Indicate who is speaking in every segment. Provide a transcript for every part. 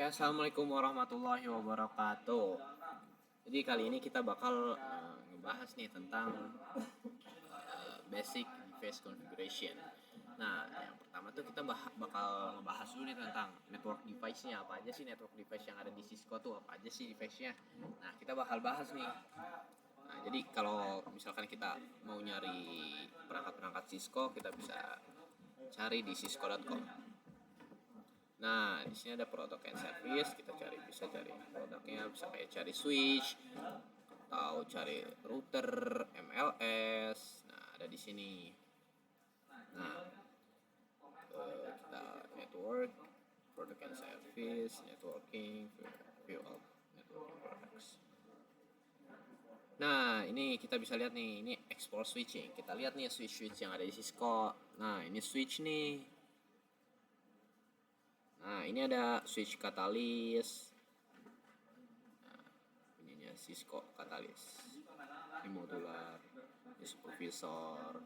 Speaker 1: Oke, assalamualaikum warahmatullahi wabarakatuh. Jadi kali ini kita bakal ngebahas nih tentang basic device configuration. Nah, yang pertama tuh kita bakal ngebahas dulu nih tentang network device-nya. Apa aja sih network device yang ada di Cisco tuh? Apa aja sih device-nya? Nah, kita bakal bahas nih. Nah, jadi kalau misalkan kita mau nyari perangkat-perangkat Cisco, kita bisa cari di cisco.com. Nah, di sini ada product and service, kita bisa cari produknya, bisa kayak cari switch atau cari router, MLS. Nah, ada di sini. Nah, kita network, product and service, networking, view of networking products. Nah, ini kita bisa lihat nih, ini export switching. Kita lihat nih switch yang ada di Cisco. Nah, ini switch nih. Nah, ini ada switch katalis. Nah, ininya Cisco katalis. Ini modular, ini supervisor.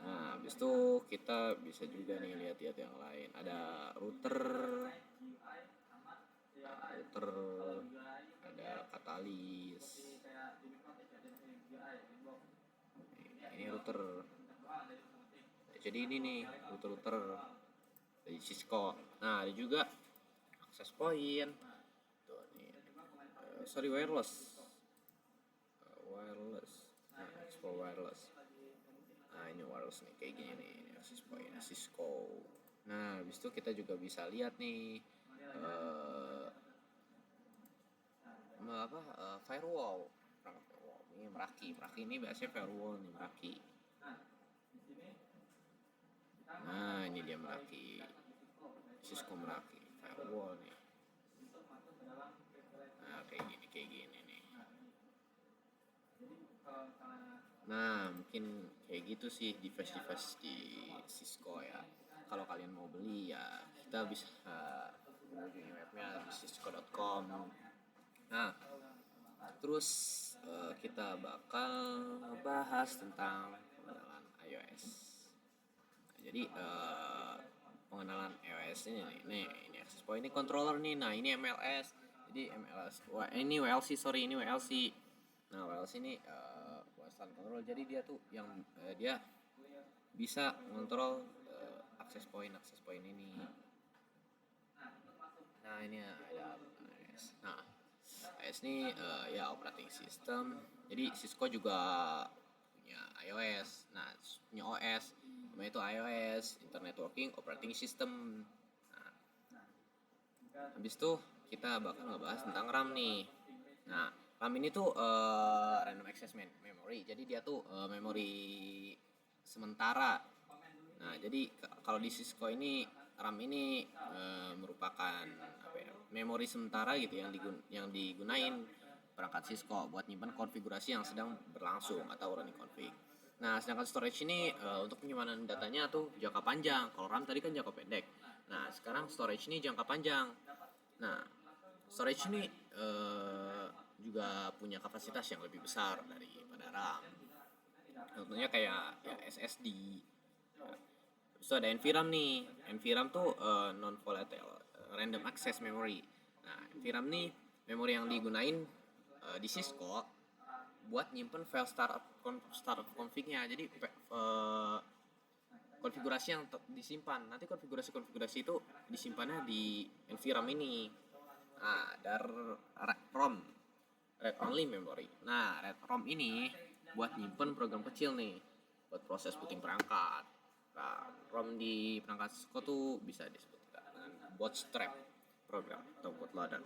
Speaker 1: Nah, habis itu kita bisa juga nih lihat-lihat yang lain. Ada router, ada katalis. Ini router. Jadi ini nih router dari Cisco. Nah, ada juga access point. Tuh nih. Wireless. Nah, Cisco wireless. Nah, ini wireless nih kayak gini nih, access point Cisco. Nah, habis itu kita juga bisa lihat nih firewall. Ini Meraki ini biasanya firewall nih Meraki. Nah, ini dia Meraki, Cisco Meraki firewall nih. Nah, kayak gini nih. Nah, mungkin kayak gitu sih device di Cisco ya. Kalau kalian mau beli ya kita bisa mengunjungi webnya di cisco.com. Nah, terus kita bakal ngebahas tentang pengenalan iOS. Nah, jadi pengenalan iOS ini access point, ini controller nih. Nah, ini MLS. Jadi MLS. Ini WLC. Nah, WLC ini wireless control. Jadi dia tuh yang dia bisa mengontrol access point ini. Nah, ini ada iOS. Nah, iOS ini ya operating system. Jadi Cisco juga punya iOS. Nah, punya OS. Namanya itu iOS, Internet Working Operating System. Nah, habis itu kita bakal ngebahas tentang RAM nih. Nah, RAM ini tuh random access memory. Jadi dia tuh memori sementara. Nah, jadi kalau di Cisco ini RAM ini merupakan memori sementara gitu yang digunain perangkat Cisco buat nyimpan konfigurasi yang sedang berlangsung atau running config. Nah, sedangkan storage ini untuk penyimpanan datanya tuh jangka panjang. Kalau RAM tadi kan jangka pendek. Nah, sekarang storage ini jangka panjang. Nah, storage ini juga punya kapasitas yang lebih besar daripada RAM. Contohnya kayak ya SSD. Terus ada NVRAM nih. NVRAM tuh non volatile random access memory. Nah, NVRAM nih memori yang digunain di Cisco buat nyimpen file startup config-nya. Jadi konfigurasi yang disimpan. Nanti konfigurasi itu disimpannya di NVRAM ini. Nah, ROM, read only memory. Nah, ROM ini buat nyimpen program kecil nih, buat proses booting perangkat. Nah, ROM di perangkat Cisco tuh bisa disebut dengan bootstrap program atau bootloader.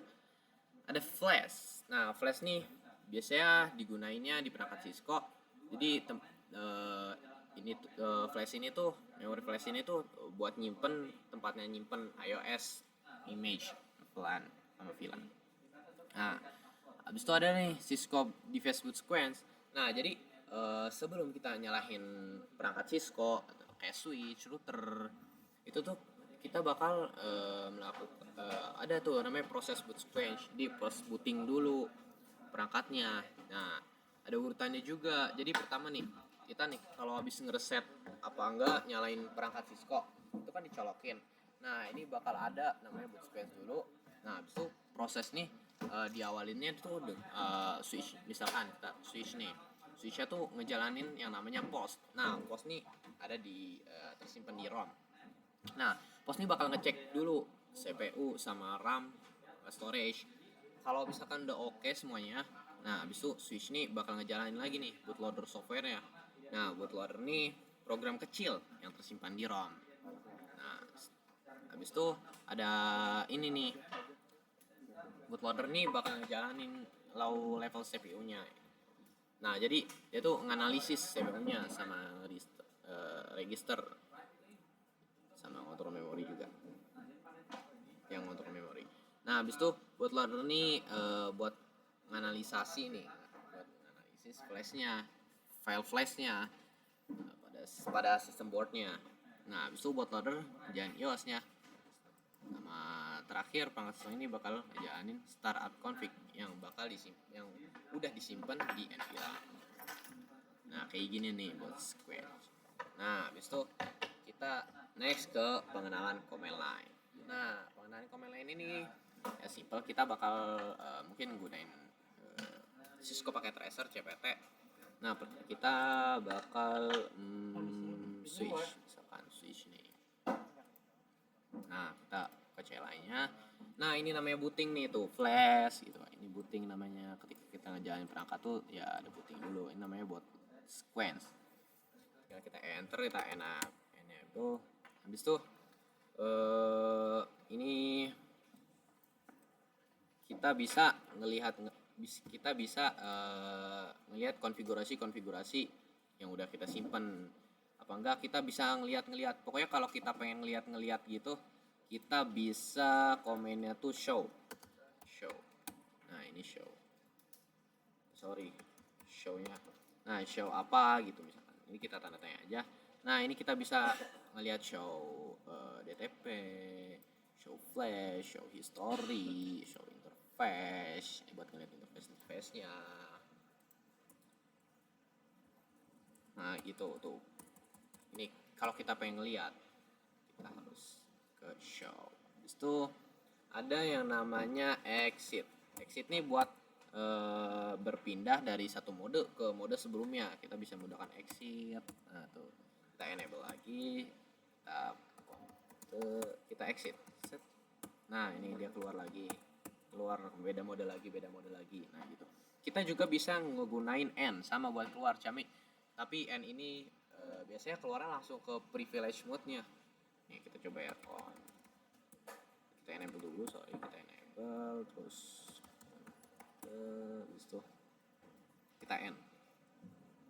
Speaker 1: Ada flash. Nah, flash nih biasanya digunainnya di perangkat Cisco. Jadi flash ini tuh, memori flash ini tuh buat tempatnya nyimpen iOS image plan sama VLAN. Nah, habis itu ada nih Cisco Device Boot Sequence. Nah, jadi sebelum kita nyalahin perangkat Cisco kayak switch, router, itu tuh kita bakal melakukan ada tuh namanya proses boot sequence. Di proses booting dulu perangkatnya. Nah, ada urutannya juga. Jadi pertama nih, kita nih kalau habis ngereset apa enggak nyalain perangkat Cisco, itu kan dicolokin. Nah ini bakal ada namanya boot sequence dulu. Nah habis itu proses nih diawalinnya tuh switch. Misalkan kita switch nih, switchnya tuh ngejalanin yang namanya post. Nah post nih ada di tersimpan di ROM. Nah post nih bakal ngecek dulu CPU sama RAM, storage. Kalau misalkan udah oke semuanya, nah habis itu switch nih bakal ngejalanin lagi nih bootloader softwarenya. Nah bootloader nih program kecil yang tersimpan di ROM. Nah habis itu ada ini nih, bootloader nih bakal ngejalanin low level CPU-nya. Nah jadi dia tuh nganalisis CPU-nya sama register sama kontrol memori juga, yang kontrol memori. Nah habis itu bootloader nih buat nganalisasi nih, buat nganalisis flashnya, file flashnya pada sistem boardnya. Nah habis itu bootloader jangan iOS-nya. Sama terakhir perangkat sistem ini bakal ngejalanin startup config yang bakal yang udah disimpan di NVLA. Nah kayak gini nih buat Square. Nah habis itu kita next ke pengenalan command line. Nah pengenalan command line ini ya simple, kita bakal mungkin gunain Cisco pakai tracer CPT. Nah kita bakal switch, misalkan switch nih. Nah kita ke CLI-nya. Nah ini namanya booting nih tuh, flash gitu. Ini booting namanya, ketika kita ngejalanin perangkat tuh ya ada booting dulu. Ini namanya buat sequence. Kita enter, kita enable. Habis itu ini kita bisa ngelihat konfigurasi yang udah kita simpen apa enggak. Kita bisa ngelihat pokoknya kalau kita pengen ngelihat gitu, kita bisa komennya tuh show. Nah ini shownya. Nah show apa gitu misalkan, ini kita tanda tanya aja. Nah ini kita bisa ngelihat show DTP, show flash, show history, show interface, buat ngeliat interface-nya. Nah gitu tuh. Ini kalau kita pengen ngeliat, kita harus ke show. Habis itu ada yang namanya exit. Exit nih buat berpindah dari satu mode ke mode sebelumnya. Kita bisa menggunakan exit. Nah tuh kita enable lagi, kita exit. Nah ini dia keluar beda mode lagi. Nah gitu. Kita juga bisa ngegunain N sama buat keluar tapi N ini biasanya keluarnya langsung ke privilege mode-nya. Nih kita coba ya on. Kita enable dulu, kita enable terus itu kita N.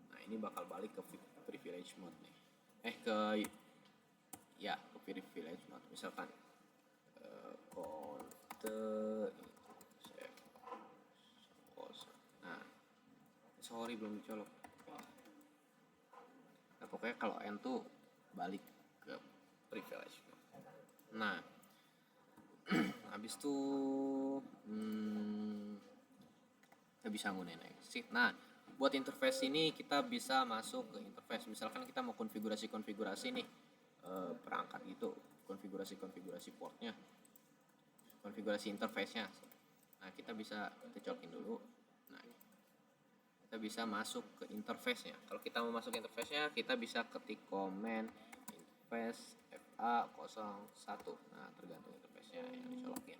Speaker 1: Nah ini bakal balik ke privilege mode nih. Ke privilege mode. Misalkan sorry belum dicolok. Nah pokoknya kalau N tuh balik ke privilege. Nah habis itu kita bisa gunain exit. Nah buat interface ini kita bisa masuk ke interface. Misalkan kita mau konfigurasi nih perangkat gitu, konfigurasi portnya, konfigurasi interface-nya. Nah kita bisa colokin dulu. Nah kita bisa masuk ke interface-nya. Kalau kita mau masuk ke interface-nya, kita bisa ketik command interface FA01. Nah tergantung interface-nya yang dicolokin.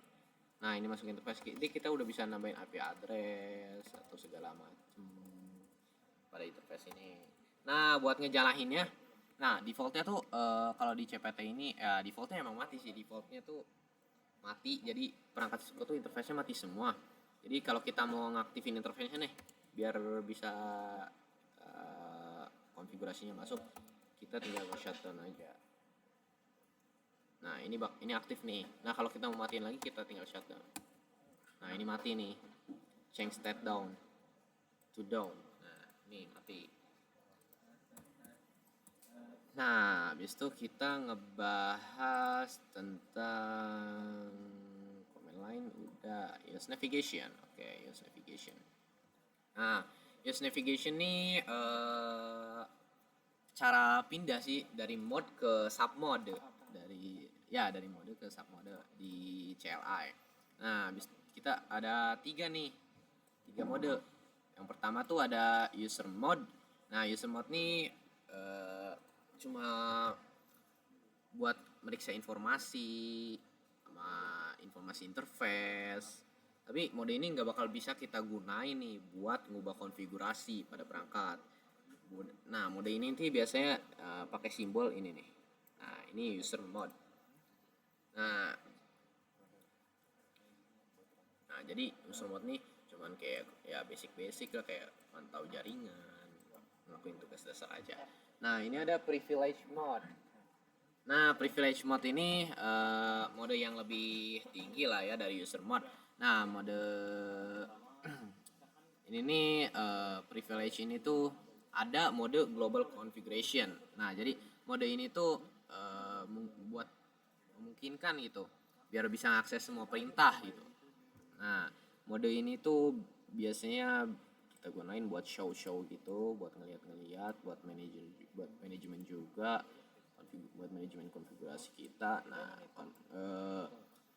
Speaker 1: Nah ini masuk interface, jadi kita udah bisa nambahin IP address atau segala macam pada interface ini. Nah buat ngejalaninnya, nah defaultnya tuh kalau di CPT ini defaultnya emang mati sih. Defaultnya tuh mati, jadi perangkat Cisco tuh interface-nya mati semua. Jadi kalau kita mau ngaktifin interface-nya nih biar bisa konfigurasinya masuk, kita tinggal shutdown aja. Nah ini aktif nih. Nah kalau kita mau matiin lagi, kita tinggal shutdown. Nah ini mati nih, change state down to down. Nah ini mati. Nah habis itu kita ngebahas tentang command line udah. Use navigation. Oke, use navigation. Nah use navigation nih cara pindah sih dari mode ke submode. Dari ya dari mode ke submode di CLI. Nah, kita ada 3 mode. Yang pertama tuh ada user mode. Nah, user mode nih cuma buat meriksa informasi sama informasi interface. Tapi mode ini nggak bakal bisa kita gunain nih buat ngubah konfigurasi pada perangkat. Nah, mode ini nanti biasanya pakai simbol ini nih. Nah, ini user mode. Nah, jadi user mode nih cuman kayak ya basic lah, kayak mantau jaringan, ngelakuin tugas dasar aja. Nah, ini ada privilege mode. Nah, privilege mode ini mode yang lebih tinggi lah ya dari user mode. Nah, mode ini nih privilege ini tuh ada mode global configuration. Nah, jadi mode ini tuh buat memungkinkan gitu biar bisa mengakses semua perintah gitu. Nah, mode ini tuh biasanya kita gunain buat show gitu, buat ngeliat, buat manajemen juga, buat manajemen konfigurasi kita. Nah,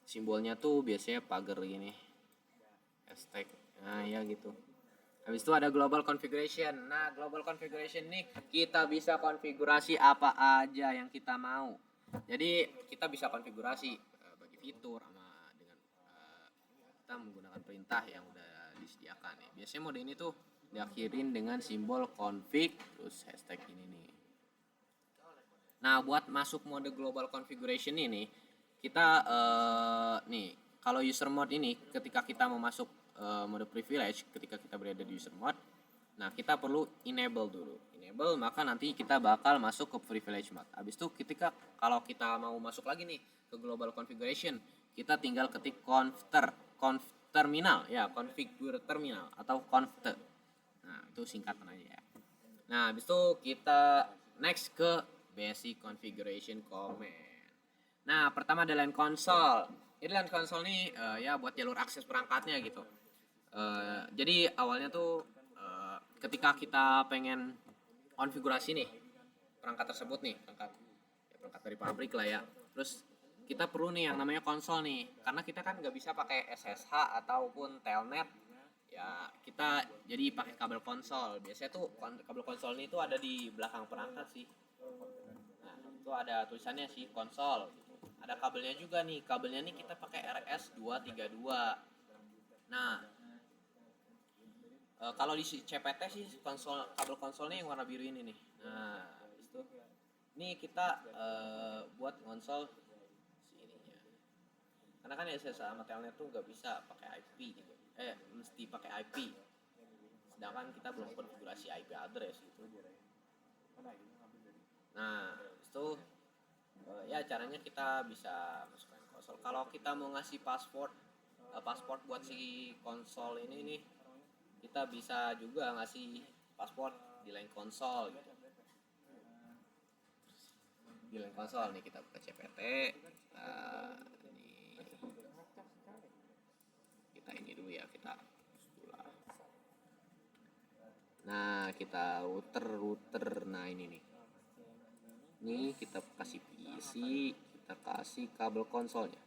Speaker 1: simbolnya tuh biasanya pagar gini, hashtag. Nah, ya gitu. Habis itu ada global configuration. Nah, global configuration nih kita bisa konfigurasi apa aja yang kita mau. Jadi kita bisa konfigurasi bagi fitur sama dengan kita menggunakan perintah yang udah disediakan nih. Biasanya mode ini tuh diakhirin dengan simbol config terus hashtag ini nih. Nah, buat masuk mode global configuration ini kita nih kalau user mode ini ketika kita mau masuk mode privilege, ketika kita berada di user mode, nah kita perlu enable dulu. Enable maka nanti kita bakal masuk ke privilege mode. Habis itu ketika kalau kita mau masuk lagi nih ke global configuration, kita tinggal ketik conf terminal ya, configure terminal atau conf. Nah, itu singkatan aja ya. Nah, habis itu kita next ke basic configuration command. Nah, pertama ada line console. Ini line console nih ya buat jalur akses perangkatnya gitu. Jadi awalnya tuh ketika kita pengen konfigurasi nih perangkat tersebut nih, perangkat dari pabrik lah ya. Terus kita perlu nih yang namanya konsol nih, karena kita kan nggak bisa pakai SSH ataupun telnet. Ya kita jadi pakai kabel konsol. Biasanya tuh kabel konsol ini tuh ada di belakang perangkat sih. Nah, itu ada tulisannya sih konsol. Ada kabelnya juga nih. Kabelnya nih kita pakai RS232. Nah, kalau di CPT sih kabel konsolnya yang warna biru ini nih. Nah, itu ini kita buat konsol si ininya. Karena kan SSH sama telnet tuh nggak bisa pakai IP gitu. Mesti pakai IP. Sedangkan kita belum konfigurasi IP address gitu. Nah, itu ya caranya kita bisa masukkan konsol. Kalau kita mau ngasih password buat si konsol ini nih, kita bisa juga ngasih password di line konsol gitu. Di line konsol nih kita buka CPT. Ini dulu ya, kita nah kita router. Nah ini nih kita kasih PC, kita kasih kabel konsolnya.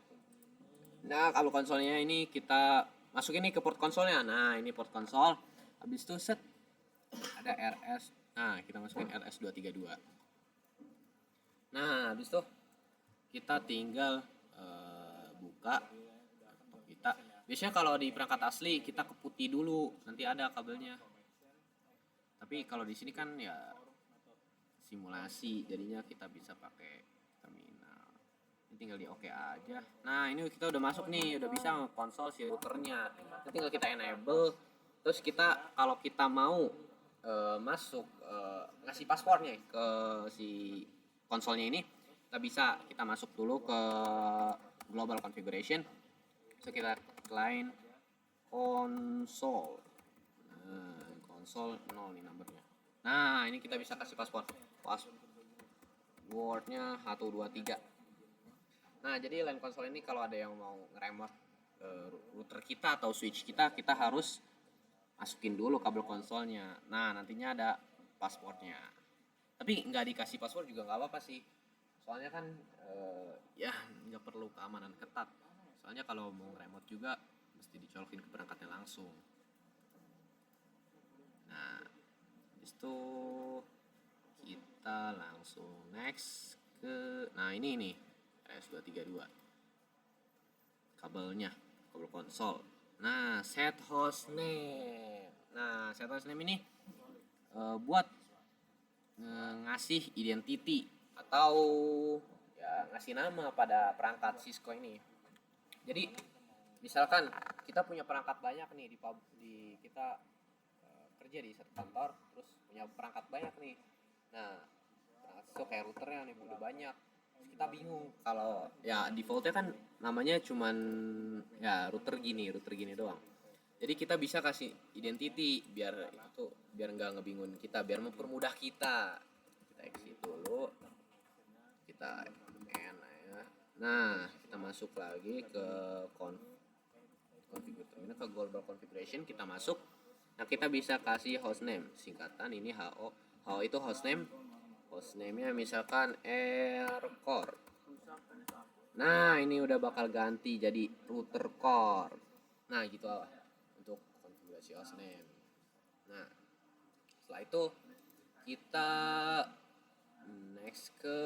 Speaker 1: Nah kabel konsolnya ini kita masukin nih ke port konsolnya. Nah ini port konsol. Habis itu set ada RS. Nah kita masukin RS232. Nah habis itu kita tinggal buka laptop kita. Biasanya kalau di perangkat asli kita ke putih dulu, nanti ada kabelnya. Tapi kalau di sini kan ya simulasi, jadinya kita bisa pakai terminal. Ini tinggal di oke aja. Nah ini kita udah masuk nih, udah bisa konsol si routernya. Ini tinggal kita enable. Terus kita kalau kita mau masuk ngasih passwordnya ke si konsolnya ini, kita masuk dulu ke global configuration. So kita line console. Nah, konsol 0 nih nomornya. Nah, ini kita bisa kasih passwordnya 123. Nah, jadi line console ini kalau ada yang mau nge-remote router kita atau switch kita harus masukin dulu kabel konsolnya. Nah, nantinya ada passwordnya. Tapi nggak dikasih password juga nggak apa-apa sih. Soalnya kan ya nggak perlu keamanan ketat. Soalnya kalau mau remote juga mesti dicolokin ke perangkatnya langsung. Nah, habis itu kita langsung next ke, nah ini nih RS232 kabelnya, kabel konsol. Nah, set hostname. Nah, set hostname ini buat ngasih identity atau ya ngasih nama pada perangkat Cisco ini. Jadi misalkan kita punya perangkat banyak nih di kita kerja di satu kantor, terus punya perangkat banyak nih. Nah, perangkat Cisco kayak routernya nih udah banyak. Terus kita bingung kalau ya defaultnya kan namanya cuman ya router gini doang. Jadi kita bisa kasih identity biar itu biar nggak ngebingung kita, biar mempermudah kita. Kita exit dulu, kita n ya. Nah, kita masuk lagi ke configure terminal, ke global configuration, kita masuk. Nah, kita bisa kasih hostname, singkatan ini HO. HO itu hostname. Hostname-nya misalkan aircore. Nah, ini udah bakal ganti jadi router core. Nah, gitu untuk konfigurasi hostname. Nah, setelah itu kita next ke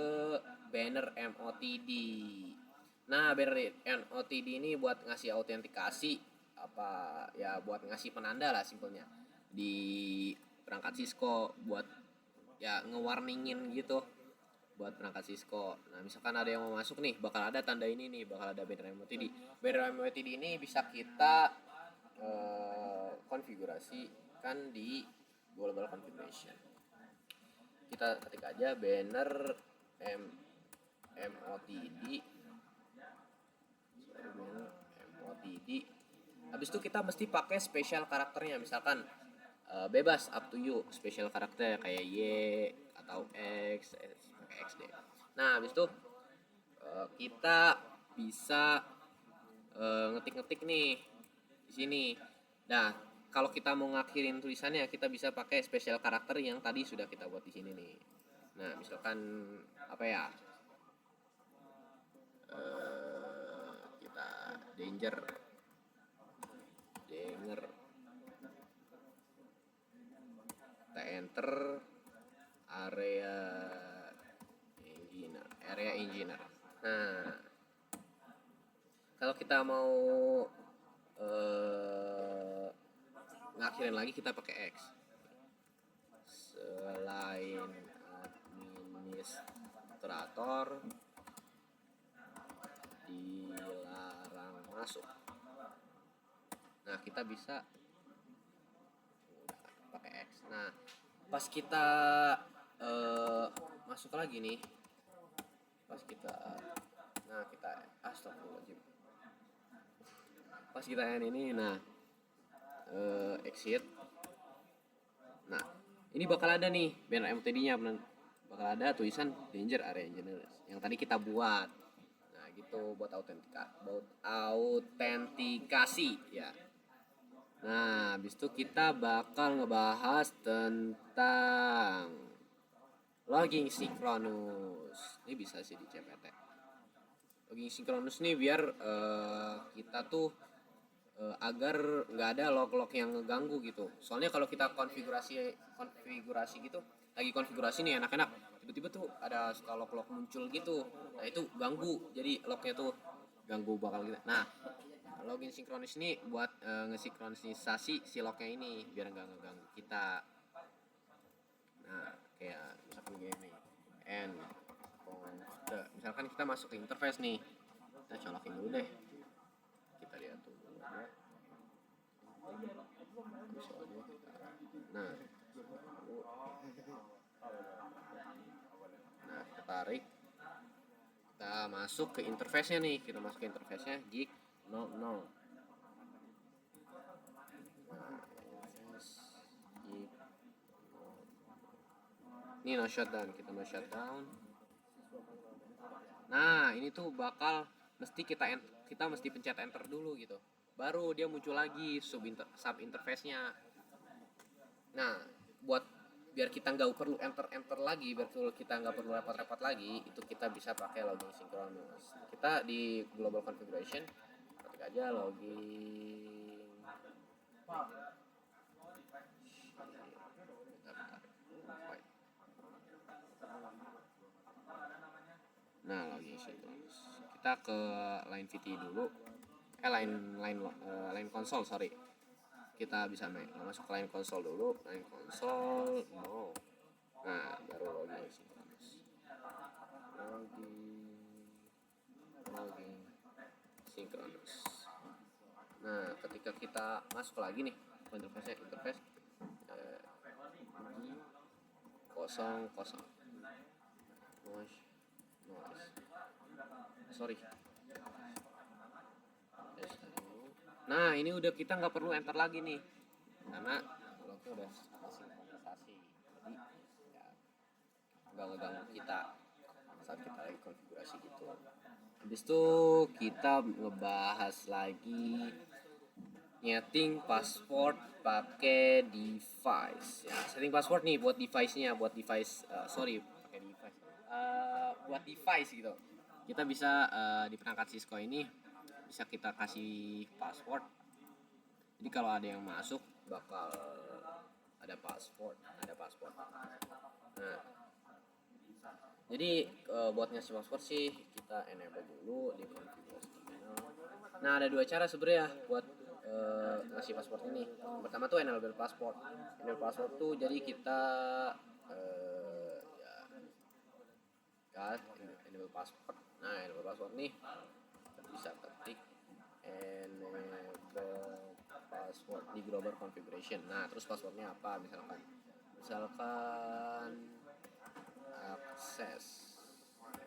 Speaker 1: banner MOTD. Nah, banner MOTD ini buat ngasih autentikasi apa ya, buat ngasih penanda lah simpelnya di perangkat Cisco, buat ya ngewarningin gitu buat perangkat Cisco. Nah, misalkan ada yang mau masuk nih, bakal ada tanda ini nih, bakal ada banner MOTD. Banner MOTD ini bisa kita konfigurasikan di global configuration. Kita ketik aja banner MOTD. Habis itu kita mesti pakai special karakternya, misalkan bebas, up to you, special karakter kayak Y atau X, pakai X deh. Nah, habis itu kita bisa ngetik-ngetik nih di sini. Nah, kalau kita mau ngakhirin tulisannya, kita bisa pakai special karakter yang tadi sudah kita buat di sini nih. Nah, misalkan apa ya? Kita danger. Kita enter area engineer. Nah, kalau kita mau ngakhirin lagi, kita pakai X. Selain administrator dilarang masuk. Nah, kita bisa pakai X. Nah, pas kita masuk lagi nih, kita astagfirullahaladzim. Pas kita ini, nah exit. Nah, ini bakal ada nih banner MOTD-nya, bakal ada tulisan danger area engineer yang tadi kita buat. Nah, gitu buat autentikasi ya. Nah, habis itu kita bakal ngebahas tentang logging sinkronus. Ini bisa sih di CPT. Logging sinkronus nih biar kita tuh agar nggak ada log-log yang ngeganggu gitu. Soalnya kalau kita konfigurasi gitu, lagi konfigurasi nih enak-enak, tiba-tiba tuh ada suka log-log muncul gitu. Nah, itu ganggu. Jadi lognya tuh ganggu bakal gitu. Nah, login sinkronis ini buat ngesinkronisasi si lognya ini biar nggak ngeganggu kita. Nah, kayak misalkan gini, misalkan kita masuk ke interface nih, kita colokin dulu deh, kita lihat tuh. Nah, kita tarik, kita masuk ke interface-nya nih, gig 00. Ini no shutdown, kita no shutdown. Nah, ini tuh bakal mesti kita mesti pencet enter dulu gitu. Baru dia muncul lagi sub interface-nya. Nah, buat biar kita nggak perlu enter lagi, biar kita nggak perlu repot-repot lagi, itu kita bisa pakai login sinkronus. Kita di global configuration ketik aja login. Nah, login sinkronus. Kita ke line VT dulu. Line konsol, sorry. Kita bisa masuk ke line konsol dulu, line konsol no. Nah, baru login sinkronus. Login sinkronus. Nah, ketika kita masuk lagi nih interface kosong sorry. Nah, ini udah kita nggak perlu enter lagi nih karena lognya udah sinkronisasi, jadi ya nggak ngeganggu kita saat kita lagi konfigurasi gitu. Habis itu kita ngebahas lagi nyeting password pakai device ya. Setting password nih buat device-nya, buat device buat device gitu. Kita bisa di perangkat Cisco ini bisa kita kasih password. Jadi kalau ada yang masuk bakal ada password. Nah, jadi buat ngasih password sih kita enable dulu di konfigurasi terminal. Nah, ada dua cara sebenarnya buat ngasih password ini. Yang pertama tuh enable password. Enable password tuh jadi kita enable password. Nah, enable password nih kita bisa ketik enable password di global configuration. Nah, terus passwordnya apa? Misalkan akses.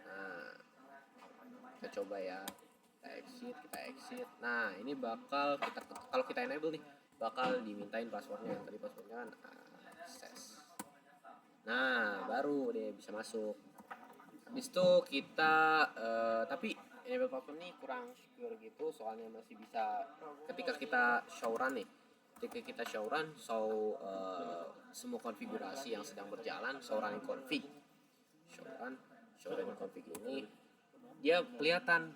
Speaker 1: Nah, kita coba ya. Kita exit. Nah, ini bakal kalau kita enable nih bakal dimintain passwordnya. Tadi passwordnya kan akses. Nah, baru deh bisa masuk. Habis itu kita tapi enable password ini kurang secure gitu, soalnya masih bisa ketika kita show run nih. Ketika kita show run, semua konfigurasi yang sedang berjalan, show run config ini dia kelihatan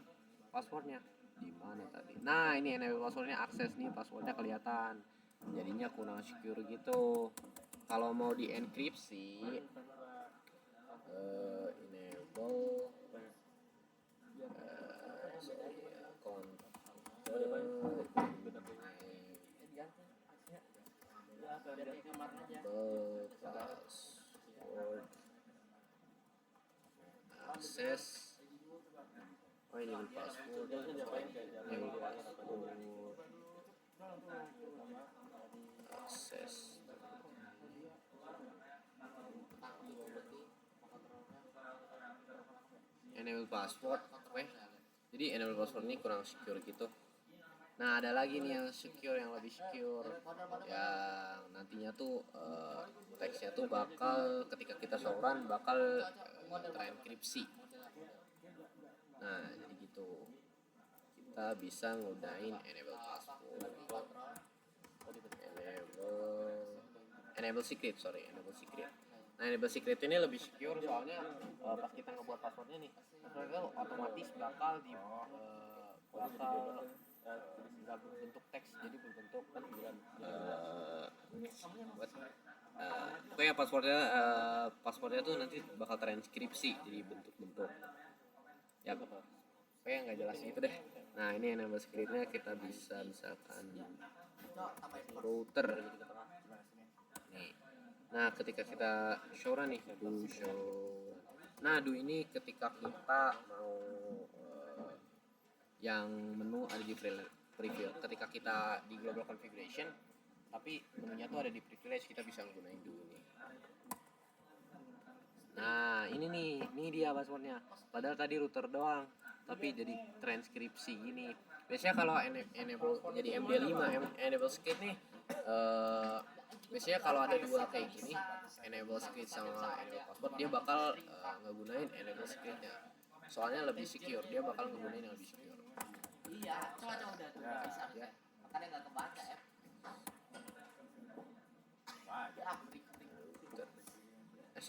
Speaker 1: passwordnya di mana tadi. Nah, ini enable passwordnya akses nih, passwordnya kelihatan. Jadinya kurang secure gitu. Kalau mau di enkripsi enable password akses. Oh, ini password akses. Enable password, oke. Jadi enable password ini kurang secure gitu. Nah, ada lagi nih yang secure, yang lebih secure, yang nantinya tuh teksnya tuh bakal ketika kita show run bakal terenkripsi. Nah, jadi gitu. Kita bisa ngudahin enable password, enable secret. Nah, enable secret ini lebih secure soalnya pas kita ngebuat passwordnya nih, passwordnya otomatis bakal nggak berbentuk teks, jadi berbentuk kan pokoknya passwordnya tuh nanti bakal transkripsi jadi bentuk-bentuk ya, pokoknya nggak jelas gitu deh. Nah, ini enable secretnya kita bisa misalkan router nih. Nah, ketika kita show run nih, do ini ketika kita mau yang menu ada di preview. Ketika kita di global configuration tapi menunya tuh ada di privilege, kita bisa menggunakan do ini. Nah, ini dia passwordnya. Padahal tadi router doang, tapi jadi transkripsi gini. Biasanya kalau enable jadi MD5 enable script nih, biasanya kalau ada dua kayak gini, enable script sama enable password, dia bakal ngegunain enable scriptnya. Soalnya lebih secure, dia bakal ngegunain yang lebih secure. Iya, cuma udah bisa ya. Makanya nggak kebaca ya.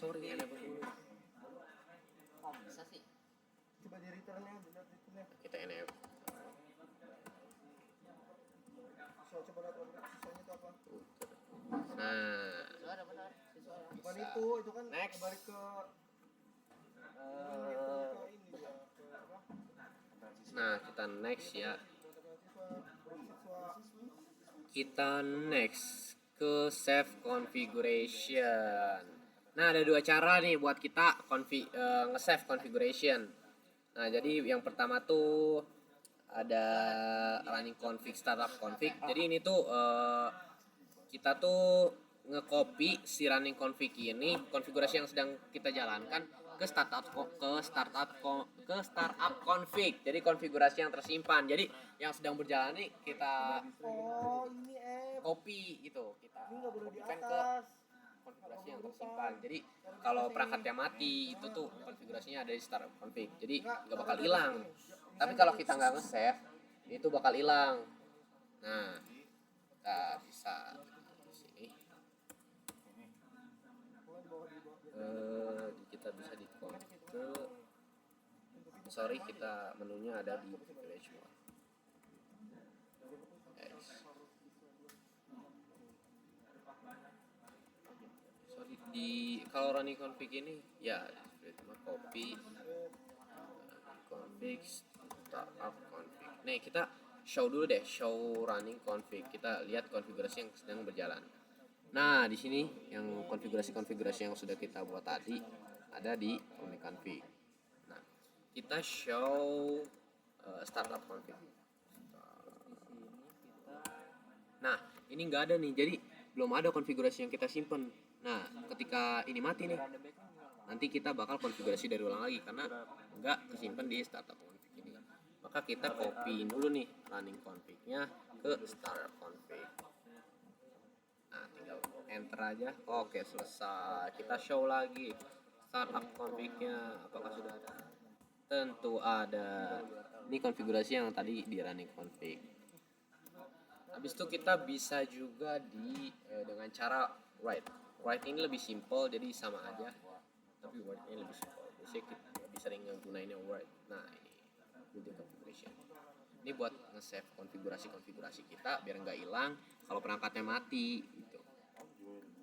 Speaker 1: sorry enable dulu.
Speaker 2: Oh bisa sih.
Speaker 3: Coba di returnnya, dilihat returnnya.
Speaker 1: Kita enable.
Speaker 3: Coba lihat siswanya itu apa.
Speaker 1: Nah,
Speaker 2: Ada benar siswa.
Speaker 3: Bukan
Speaker 1: bisa.
Speaker 3: itu kan
Speaker 1: Next.
Speaker 3: balik ke ini dia ke apa?
Speaker 1: Nah, kita next ya.
Speaker 3: Siswa.
Speaker 1: Kita next ke save configuration. Nah, ada dua cara nih buat kita nge-save configuration. Nah, jadi yang pertama tuh ada running config startup config. Jadi ini tuh kita tuh nge-copy si running config ini, konfigurasi yang sedang kita jalankan ke startup config. Jadi konfigurasi yang tersimpan. Jadi yang sedang berjalan ini kita
Speaker 3: Oh, ini
Speaker 1: copy gitu, kita
Speaker 3: ini nggak boleh di
Speaker 1: copykan ke
Speaker 3: atas.
Speaker 1: konfigurasi yang tersimpan. Jadi kalau perangkatnya mati itu tuh konfigurasinya ada di startup config. Jadi nggak bakal hilang. Tapi kalau kita nggak nge-save itu bakal hilang. Nah, kita bisa di sini. Kita bisa di kita menunya ada di village one. Kalau running config ini ya cuma copy config startup config. Nih kita show dulu deh, show running config. Kita lihat konfigurasi yang sedang berjalan. Nah, di sini yang konfigurasi yang sudah kita buat tadi ada di running config. Nah, kita show startup config. Nah, ini nggak ada nih, jadi belum ada konfigurasi yang kita simpen. Nah, ketika ini mati nih, nanti kita bakal konfigurasi dari ulang lagi karena nggak kesimpan di startup config ini. Maka kita copy dulu nih running config-nya ke startup config. Nah, tinggal enter aja. Oke, selesai. Kita show lagi startup config-nya. Apakah sudah ada? Tentu ada. Ini konfigurasi yang tadi di running config. Habis itu kita bisa juga dengan cara write. Write ini lebih simple, jadi sama aja. Tapi write ini lebih simple. Biasanya kita lebih sering gunainnya write. Nah, ini building configuration. Ini buat nge-save konfigurasi kita biar nggak hilang kalau perangkatnya mati gitu.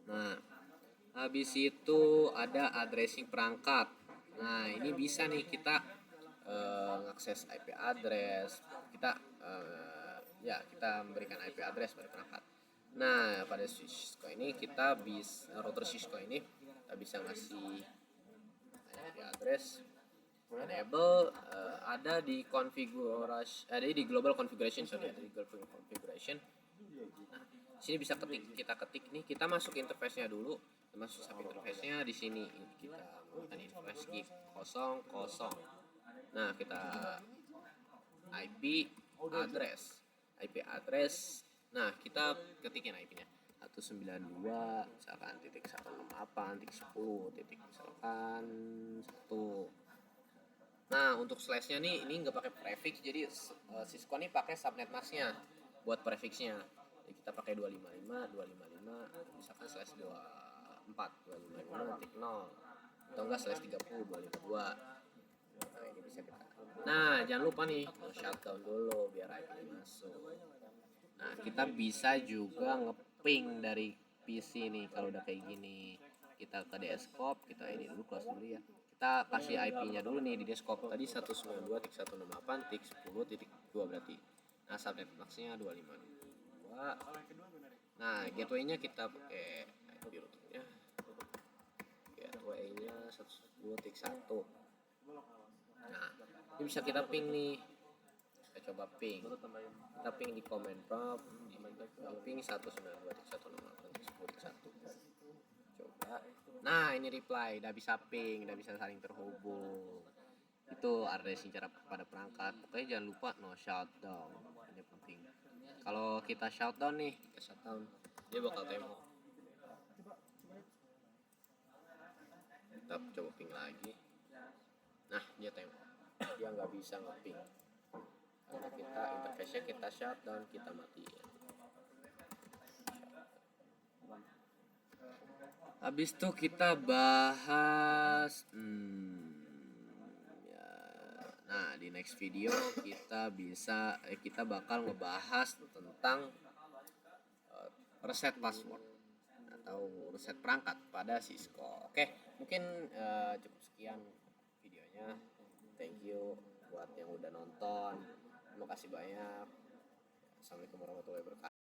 Speaker 1: Nah, habis itu ada addressing perangkat. Nah, ini bisa nih kita ngakses IP address. Kita memberikan IP address pada perangkat. Nah, pada Cisco ini router Cisco ini kita bisa ngasih IP address enable ada di global configuration. Nah, sini bisa kita ketik nih, kita masuk interface-nya dulu. Kita masuk sub interface-nya di sini kita menggunakan interface gig 00. Nah, kita IP address. Nah, kita ketikin IP-nya 192 misalkan .168.10 misalkan 1. Nah, untuk slash-nya nih ini nggak pakai prefix, jadi Cisco nih pakai subnet mask-nya buat prefix-nya. Jadi kita pakai 255 misalkan slash 24 atau enggak slash 30 252. Nah, ini bisa kita. Nah, jangan lupa nih shutdown dulu biar IP masuk. Nah, kita bisa juga ngeping dari PC nih kalau udah kayak gini. Kita ke desktop, kita ini dulu close dulu ya. Kita kasih IP-nya dulu nih di desktop. Tadi 192.168.10.2 berarti. Nah, subnet max-nya 252. Nah, gateway-nya kita pakai IP router-nya. Gateway-nya 192.1. Nah, ini bisa kita ping nih. Kita coba ping. Kita ping di command prompt, ping 192.168.10.1. Coba. Nah, ini reply, udah bisa ping, udah bisa saling terhubung. Itu addressing cara pada perangkat. Pokoknya jangan lupa no shutdown. Ini penting. Kalau kita shutdown nih, dia bakal tembok. Kita coba ping lagi. Nah, dia tembok. Dia nggak bisa nge-ping. Karena kita interface-nya kita shutdown, kita matiin. Habis itu kita bahas ya. Nah, di next video kita bakal ngebahas tentang reset password atau reset perangkat pada Cisco. Oke, mungkin cukup sekian videonya. Thank you buat yang udah nonton. Terima kasih banyak. Assalamualaikum warahmatullahi wabarakatuh.